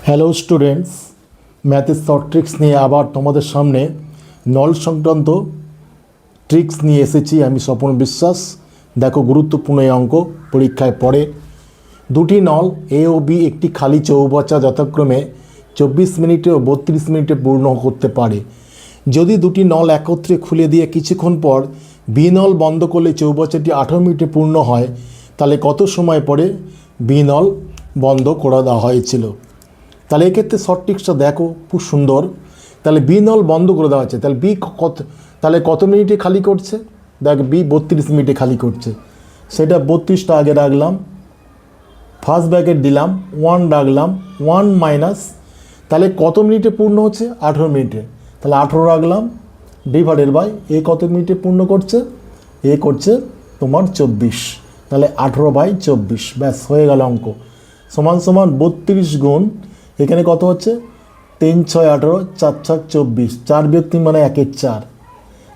Hello students, ম্যাথের short tricks নিয়ে আবার তোমাদের সামনে নল সংক্রান্ত ট্রিক্স নিয়ে এসেছি আমি স্বপন বিশ্বাস। দেখো, গুরুত্বপূর্ণ এই অঙ্ক পরীক্ষায় পড়ে। দুটি নল এ ও বি একটি খালি চৌবাচ্চা যথাক্রমে 24 মিনিটে ও 32 মিনিটে পূর্ণ করতে পারে। যদি দুটি নল একত্রে খুলে দিয়ে কিছুক্ষণ পর বি নল বন্ধ করলে চৌবাচ্চাটি 18 মিনিটে পূর্ণ হয়, তাহলে কত সময় পরে বি নল বন্ধ করে দেওয়া হয়েছিল? তাহলে এক্ষেত্রে শর্ট ট্রিক্সটা দেখো, খুব সুন্দর। তাহলে বি নল বন্ধ করে দেওয়া হচ্ছে, তাহলে কত মিনিটে খালি করছে? দেখ, বি 32 মিনিটে খালি করছে। সেটা 32টা আগে রাখলাম, ফার্স্ট ব্র্যাকেট দিলাম, 1 রাখলাম, 1 মাইনাস, তাহলে কত মিনিটে পূর্ণ হচ্ছে? 18 মিনিটে। তাহলে 18 রাখলাম, ডিভাইডেড বাই এ কত মিনিটে পূর্ণ করছে? এ করছে তোমার 24, তাহলে 18/24, ব্যাস হয়ে গেল অঙ্ক। সমান সমান 32 গুণ এখানে কত হচ্ছে? 3 6 18, 4 6 24, 4 বিয়োগ 3 মানে 1 4,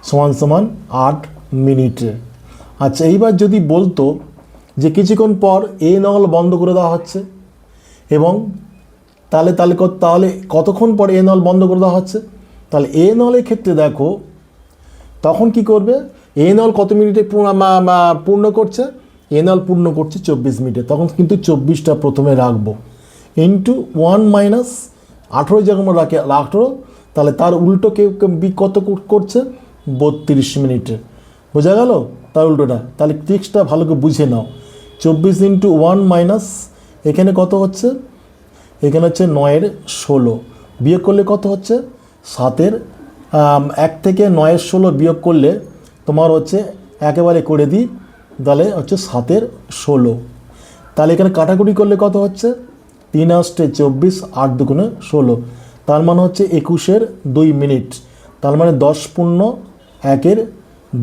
সমান সমান 8 মিনিটে। আচ্ছা, এইবার যদি বলতো যে কিছুক্ষণ পর এ নল বন্ধ করে দেওয়া হচ্ছে, এবং তাহলে কতক্ষণ পর এ নল বন্ধ করে দেওয়া হচ্ছে? তাহলে এ নলের ক্ষেত্রে দেখো, তখন কি করবে? এ নল কত মিনিটে পূর্ণ করছে? এ নল পূর্ণ করছে 24 মিনিটে, তখন কিন্তু 24টা প্রথমে রাখবো, ইন্টু 1 মাইনাস 18 যখন রাখে 18, তাহলে তার উল্টো বি কত করছে? 32 মিনিটে। বোঝা গেল? তার উল্টোটা। তাহলে ট্রিক্সটা ভালো করে বুঝে নাও। 24 ইন্টু 1 মাইনাস এখানে কত হচ্ছে? এখানে হচ্ছে 9 16, বিয়োগ করলে কত হচ্ছে? 7 1 থেকে 9 16 বিয়োগ করলে তোমার হচ্ছে, একেবারে করে দিই, তাহলে হচ্ছে 7 16। তাহলে এখানে কাটাকুটি করলে কত হচ্ছে? 3 8 24, 8 2 16, তার মানে হচ্ছে 21 2 মিনিট। তার মানে 10 পূর্ণ 1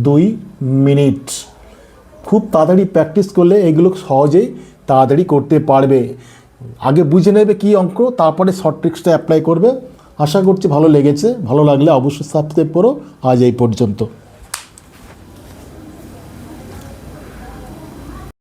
2 মিনিট। খুব তাড়াতাড়ি প্র্যাকটিস করলে এগুলো সহজেই তাড়াতাড়ি করতে পারবে। আগে বুঝে নেবে কী অঙ্ক, তারপরে শর্ট ট্রিক্সটা অ্যাপ্লাই করবে। আশা করছি ভালো লেগেছে। ভালো লাগলে অবশ্যই সাবস্ক্রাইব করো। আজ এই পর্যন্ত।